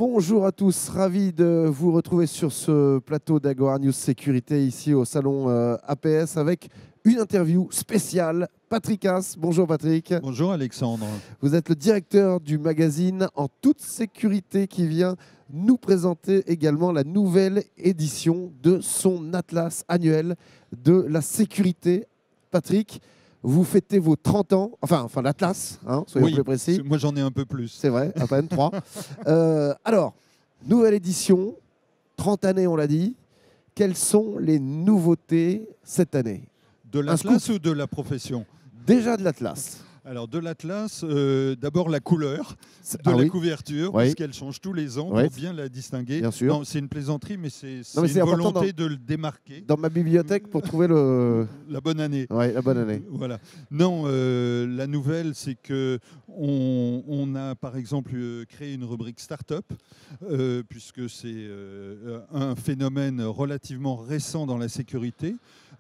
Bonjour à tous, ravi de vous retrouver sur ce plateau d'Agora News Sécurité ici au salon APS avec une interview spéciale. Patrick Haas. Bonjour Patrick. Bonjour Alexandre. Vous êtes le directeur du magazine En toute sécurité qui vient nous présenter également la nouvelle édition de son atlas annuel de la sécurité. Patrick, vous fêtez vos 30 ans, enfin l'atlas, soyons plus précis. Moi j'en ai un peu plus. C'est vrai, à peine 3. Alors, nouvelle édition, 30 années on l'a dit. Quelles sont les nouveautés cette année? De l'atlas ou de la profession? Déjà de l'atlas. Alors de l'atlas, d'abord la couleur de la couverture, parce qu'elle change tous les ans pour bien la distinguer. Bien sûr. C'est une plaisanterie, mais c'est une volonté de le démarquer. Dans ma bibliothèque pour trouver la bonne année. Oui, la bonne année. Voilà. Non, la nouvelle, c'est que on a par exemple créé une rubrique start-up, puisque c'est un phénomène relativement récent dans la sécurité.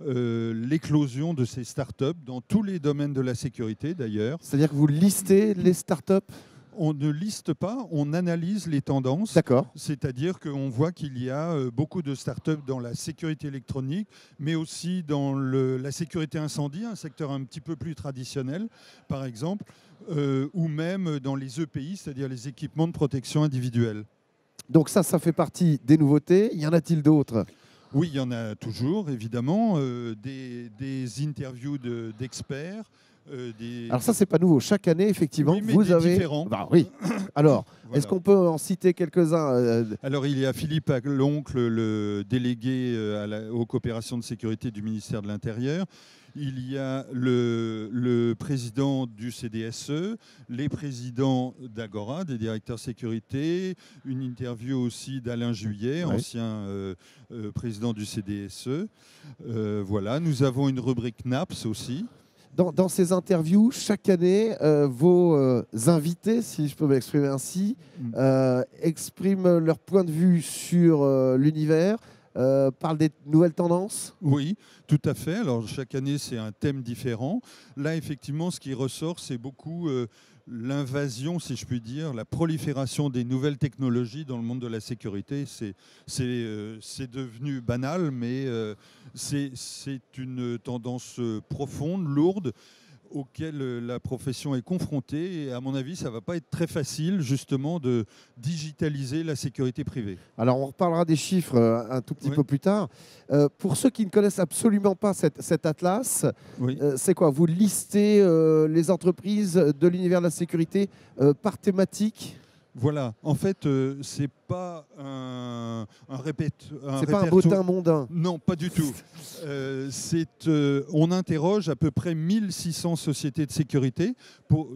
L'éclosion de ces startups dans tous les domaines de la sécurité d'ailleurs. C'est-à-dire que vous listez les startups? On ne liste pas, on analyse les tendances. D'accord. C'est-à-dire qu'on voit qu'il y a beaucoup de startups dans la sécurité électronique, mais aussi dans la sécurité incendie, un secteur un petit peu plus traditionnel, par exemple, ou même dans les EPI, c'est-à-dire les équipements de protection individuelle. Donc ça fait partie des nouveautés. Y en a-t-il d'autres? Oui, il y en a toujours, évidemment, des interviews d'experts. Alors ça, c'est pas nouveau. Chaque année, effectivement, oui, mais vous avez... différents. Bah, oui. Alors, voilà. Est-ce qu'on peut en citer quelques-uns? Alors, il y a Philippe Aloncle, le délégué aux coopérations de sécurité du ministère de l'Intérieur. Il y a le président du CDSE, les présidents d'Agora, des directeurs sécurité, une interview aussi d'Alain Juillet, ancien président du CDSE. Voilà, nous avons une rubrique NAPS aussi. Dans ces interviews, chaque année, vos invités, si je peux m'exprimer ainsi, expriment leur point de vue sur l'univers, parlent des nouvelles tendances? Oui, tout à fait. Alors, chaque année, c'est un thème différent. Là, effectivement, ce qui ressort, c'est beaucoup l'invasion, si je puis dire, la prolifération des nouvelles technologies dans le monde de la sécurité. C'est devenu banal, mais c'est une tendance profonde, lourde, auquel la profession est confrontée. Et à mon avis, ça ne va pas être très facile, justement, de digitaliser la sécurité privée. Alors, on reparlera des chiffres un tout petit peu plus tard. Pour ceux qui ne connaissent absolument pas cet atlas, c'est quoi? Vous listez les entreprises de l'univers de la sécurité par thématique? Voilà, en fait, c'est pas un répertoire. C'est pas un bottin mondain. Non, pas du tout. On interroge à peu près 1600 sociétés de sécurité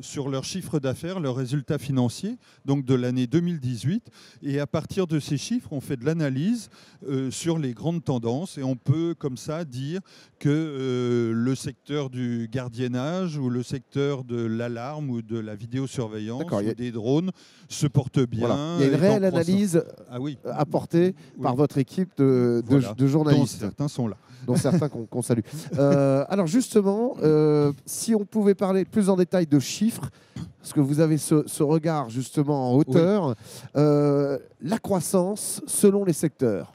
sur leurs chiffres d'affaires, leurs résultats financiers, donc de l'année 2018. Et à partir de ces chiffres, on fait de l'analyse sur les grandes tendances. Et on peut, comme ça, dire que le secteur du gardiennage ou le secteur de l'alarme ou de la vidéosurveillance ou des drones se porte bien. Voilà. Il y a une réelle analyse apportée par votre équipe de journalistes. Dont certains sont là. Dont certains qu'on salue. Alors justement, si on pouvait parler plus en détail de chiffres, parce que vous avez ce regard justement en hauteur, la croissance selon les secteurs.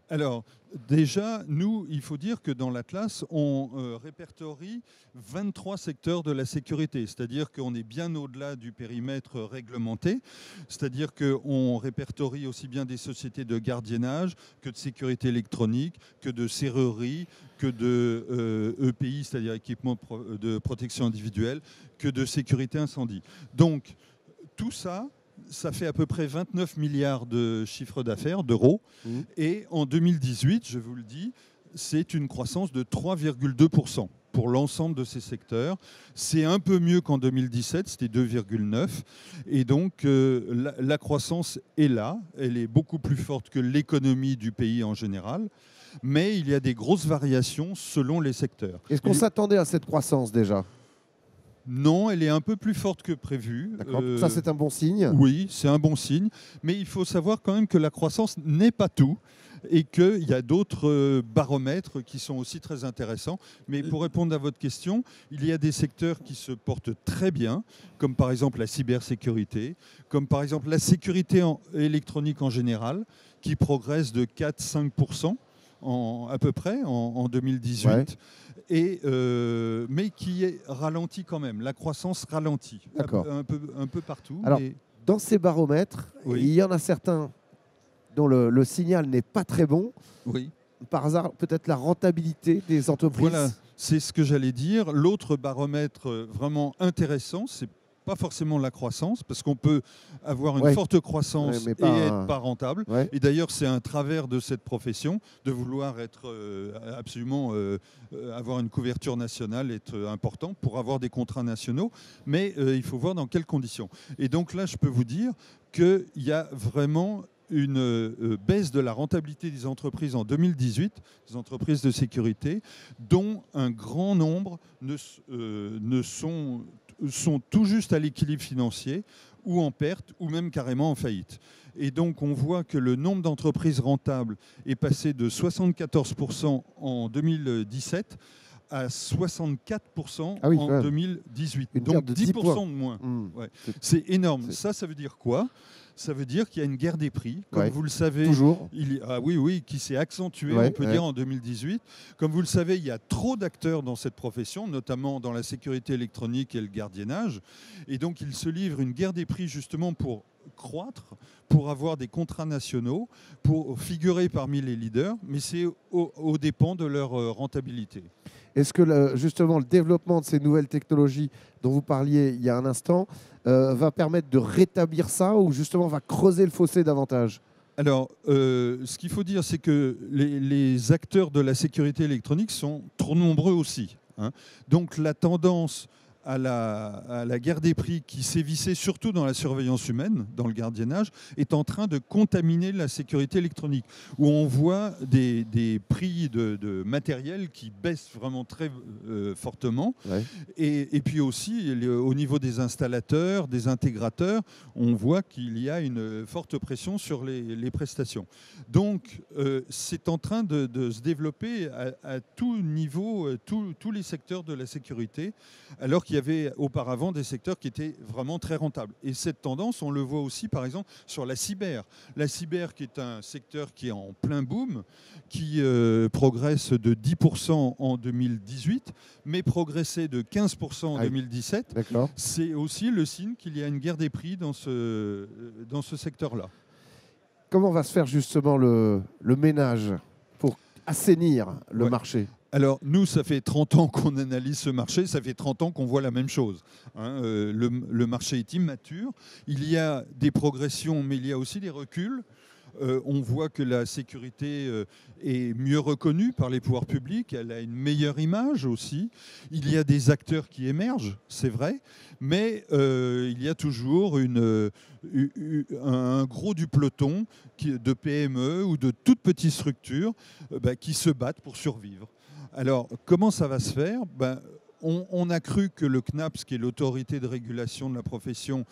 Alors, déjà, nous, il faut dire que dans l'Atlas, on répertorie 23 secteurs de la sécurité, c'est-à-dire qu'on est bien au-delà du périmètre réglementé, c'est-à-dire qu'on répertorie aussi bien des sociétés de gardiennage que de sécurité électronique, que de serrurerie, que de EPI, c'est-à-dire équipement de protection individuelle, que de sécurité incendie. Donc, tout ça, ça fait à peu près 29 milliards de chiffre d'affaires, d'euros. Et en 2018, je vous le dis, c'est une croissance de 3,2% pour l'ensemble de ces secteurs. C'est un peu mieux qu'en 2017, c'était 2,9%. Et donc, la croissance est là. Elle est beaucoup plus forte que l'économie du pays en général. Mais il y a des grosses variations selon les secteurs. Est-ce qu'on s'attendait à cette croissance déjà ? Non, elle est un peu plus forte que prévu. Ça, c'est un bon signe. Oui, c'est un bon signe. Mais il faut savoir quand même que la croissance n'est pas tout. et qu'il y a d'autres baromètres qui sont aussi très intéressants. Mais pour répondre à votre question, il y a des secteurs qui se portent très bien, comme par exemple la cybersécurité, comme par exemple la sécurité électronique en général, qui progresse de 4-5% à peu près en 2018. Ouais. Mais qui est ralenti quand même. La croissance ralentit un peu partout. Alors, dans ces baromètres, il y en a certains dont le signal n'est pas très bon. Oui. Par hasard, peut-être la rentabilité des entreprises. Voilà, c'est ce que j'allais dire. L'autre baromètre vraiment intéressant, c'est pas forcément la croissance, parce qu'on peut avoir une forte croissance et être pas rentable. Ouais. Et d'ailleurs, c'est un travers de cette profession, de vouloir être absolument avoir une couverture nationale, être important pour avoir des contrats nationaux. Mais il faut voir dans quelles conditions. Et donc là, je peux vous dire qu'il y a vraiment une baisse de la rentabilité des entreprises en 2018, des entreprises de sécurité, dont un grand nombre sont tout juste à l'équilibre financier ou en perte ou même carrément en faillite. Et donc on voit que le nombre d'entreprises rentables est passé de 74% en 2017 à 64% en 2018. Donc 10% de moins. Ouais. C'est énorme. Ça veut dire quoi ? Ça veut dire qu'il y a une guerre des prix, comme vous le savez. Toujours. Qui s'est accentuée, on peut dire, en 2018. Comme vous le savez, il y a trop d'acteurs dans cette profession, notamment dans la sécurité électronique et le gardiennage. Et donc, il se livre une guerre des prix justement pour croître, pour avoir des contrats nationaux, pour figurer parmi les leaders, mais c'est aux dépens de leur rentabilité. Est-ce que justement le développement de ces nouvelles technologies dont vous parliez il y a un instant va permettre de rétablir ça ou justement va creuser le fossé davantage ? Alors, ce qu'il faut dire, c'est que les acteurs de la sécurité électronique sont trop nombreux aussi. Hein. Donc la tendance à la guerre des prix qui sévissait surtout dans la surveillance humaine, dans le gardiennage, est en train de contaminer la sécurité électronique, où on voit des prix de matériel qui baissent vraiment très fortement. Ouais. Et puis aussi, au niveau des installateurs, des intégrateurs, on voit qu'il y a une forte pression sur les prestations. Donc, c'est en train de se développer à tout niveau, tous les secteurs de la sécurité, alors qu'il y avait auparavant des secteurs qui étaient vraiment très rentables. Et cette tendance, on le voit aussi par exemple sur la cyber. La cyber qui est un secteur qui est en plein boom, qui progresse de 10% en 2018, mais progressait de 15% en 2017. C'est aussi le signe qu'il y a une guerre des prix dans ce secteur-là. Comment va se faire justement le ménage pour assainir le marché ? Alors, nous, ça fait 30 ans qu'on analyse ce marché, ça fait 30 ans qu'on voit la même chose. Hein, le marché est immature, il y a des progressions, mais il y a aussi des reculs. On voit que la sécurité est mieux reconnue par les pouvoirs publics, elle a une meilleure image aussi. Il y a des acteurs qui émergent, c'est vrai, mais il y a toujours un gros du peloton de PME ou de toutes petites structures qui se battent pour survivre. Alors, comment ça va se faire ? On a cru que le CNAPS, qui est l'autorité de régulation de la profession,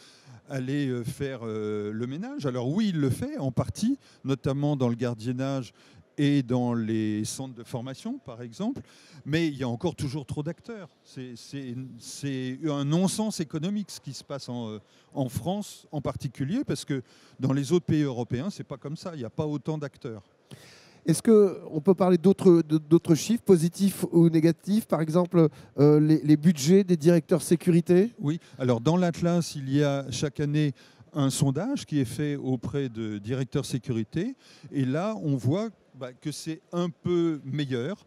allait faire le ménage. Alors oui, il le fait en partie, notamment dans le gardiennage et dans les centres de formation, par exemple. Mais il y a encore toujours trop d'acteurs. C'est un non-sens économique ce qui se passe en France en particulier, parce que dans les autres pays européens, ce n'est pas comme ça. Il n'y a pas autant d'acteurs. Est-ce qu'on peut parler d'autres chiffres, positifs ou négatifs ? Par exemple, les budgets des directeurs sécurité ? Oui, alors dans l'Atlas, il y a chaque année un sondage qui est fait auprès de directeurs sécurité. Et là, on voit que c'est un peu meilleur,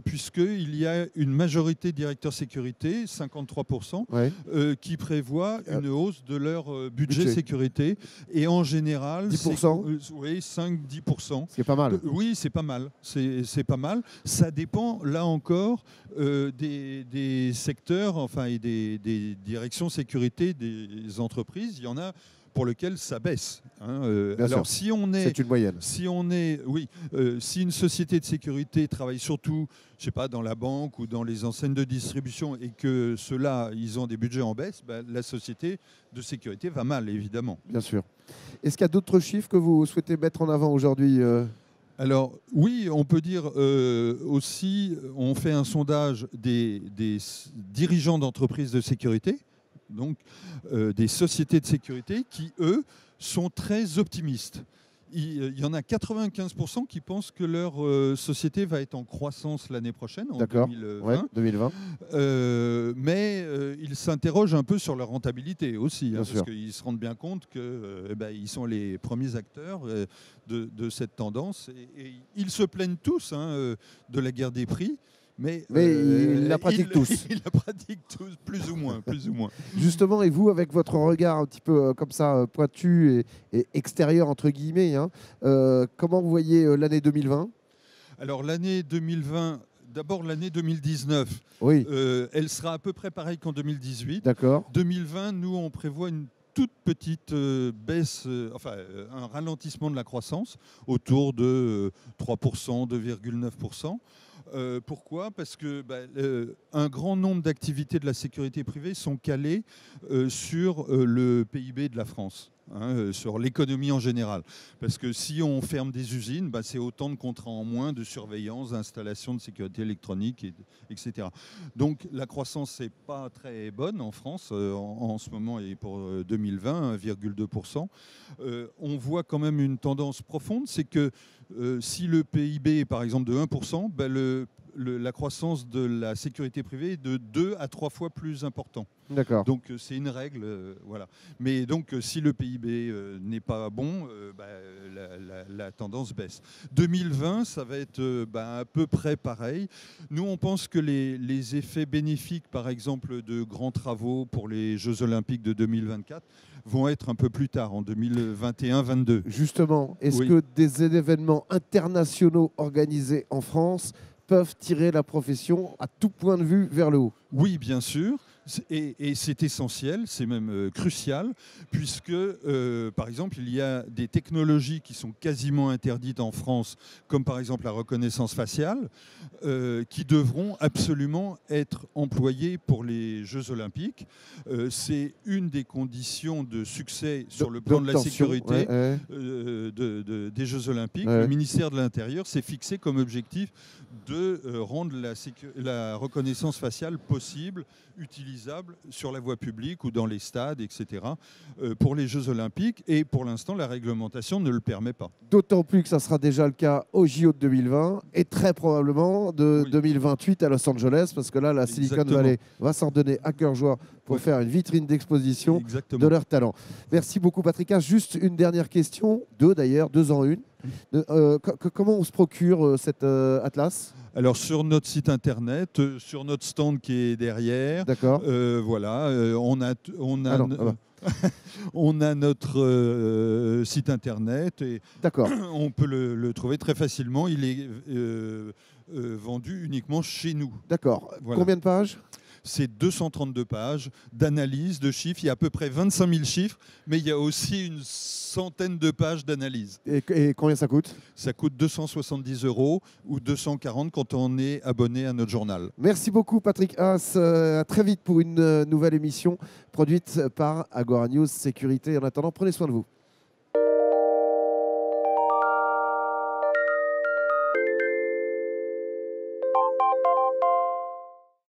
puisqu'il y a une majorité de directeurs sécurité, 53%, qui prévoient une hausse de leur budget sécurité. Et en général, 10%. Oui, 5-10%. C'est pas mal. Oui, c'est pas mal. C'est pas mal. Ça dépend, là encore, des secteurs, enfin, et des directions sécurité des entreprises. Il y en a pour lequel ça baisse. Alors, si on est, c'est une moyenne. Si une société de sécurité travaille surtout, je sais pas, dans la banque ou dans les enseignes de distribution et que ceux-là, ils ont des budgets en baisse, la société de sécurité va mal, évidemment. Bien sûr. Est-ce qu'il y a d'autres chiffres que vous souhaitez mettre en avant aujourd'hui Alors oui, on peut dire aussi, on fait un sondage des dirigeants d'entreprises de sécurité, donc des sociétés de sécurité qui, eux, sont très optimistes. Il y en a 95% qui pensent que leur société va être en croissance l'année prochaine, en D'accord. 2020. Ouais, 2020. Mais ils s'interrogent un peu sur leur rentabilité aussi, Bien hein, sûr. parce qu'ils se rendent bien compte qu'ils sont les premiers acteurs de cette tendance. Et ils se plaignent tous de la guerre des prix. Mais ils la pratiquent tous. Ils la pratiquent tous, plus ou moins. Plus ou moins. Justement, et vous, avec votre regard un petit peu comme ça, pointu et extérieur, entre guillemets, hein, comment vous voyez l'année 2020 ? Alors l'année 2020, d'abord l'année 2019, Oui, elle sera à peu près pareille qu'en 2018. d'accord. 2020, nous, on prévoit une toute petite baisse, un ralentissement de la croissance autour de 3%, 2,9%. Pourquoi ? Parce que un grand nombre d'activités de la sécurité privée sont calées sur le PIB de la France. Sur l'économie en général. Parce que si on ferme des usines, c'est autant de contrats en moins de surveillance, d'installation de sécurité électronique, etc. Donc la croissance n'est pas très bonne en France en ce moment et pour 2020, 1,2%. On voit quand même une tendance profonde, c'est que si le PIB est par exemple de 1%, la croissance de la sécurité privée est de 2 à 3 fois plus important. D'accord. Donc c'est une règle, voilà. Mais donc si le PIB n'est pas bon, la tendance baisse. 2020, ça va être à peu près pareil. Nous, on pense que les effets bénéfiques, par exemple, de grands travaux pour les Jeux Olympiques de 2024, vont être un peu plus tard, en 2021-22. Justement, est-ce Oui. que des événements internationaux organisés en France peuvent tirer la profession à tout point de vue vers le haut ? Oui, bien sûr. Et c'est essentiel, c'est même crucial, puisque, par exemple, il y a des technologies qui sont quasiment interdites en France, comme par exemple la reconnaissance faciale, qui devront absolument être employées pour les Jeux Olympiques. C'est une des conditions de succès sur le plan de la sécurité des Jeux Olympiques. Ouais. Le ministère de l'Intérieur s'est fixé comme objectif de rendre la reconnaissance faciale possible, utilisable sur la voie publique ou dans les stades, etc., pour les Jeux Olympiques. Et pour l'instant, la réglementation ne le permet pas. D'autant plus que ça sera déjà le cas au JO de 2020 et très probablement de 2028 à Los Angeles, parce que là, la Silicon Valley va s'en donner à cœur joie pour faire une vitrine d'exposition de leur talent. Merci beaucoup, Patrick. Juste une dernière question, deux en une. Comment on se procure cet atlas ? Alors sur notre site internet, sur notre stand qui est derrière, voilà, on a notre site internet et on peut le trouver très facilement. Il est vendu uniquement chez nous. D'accord. Voilà. Combien de pages ? C'est 232 pages d'analyse, de chiffres. Il y a à peu près 25 000 chiffres, mais il y a aussi une centaine de pages d'analyse. Et combien ça coûte ? Ça coûte 270 € ou 240 quand on est abonné à notre journal. Merci beaucoup, Patrick Haas. À très vite pour une nouvelle émission produite par Agora News Sécurité. En attendant, prenez soin de vous.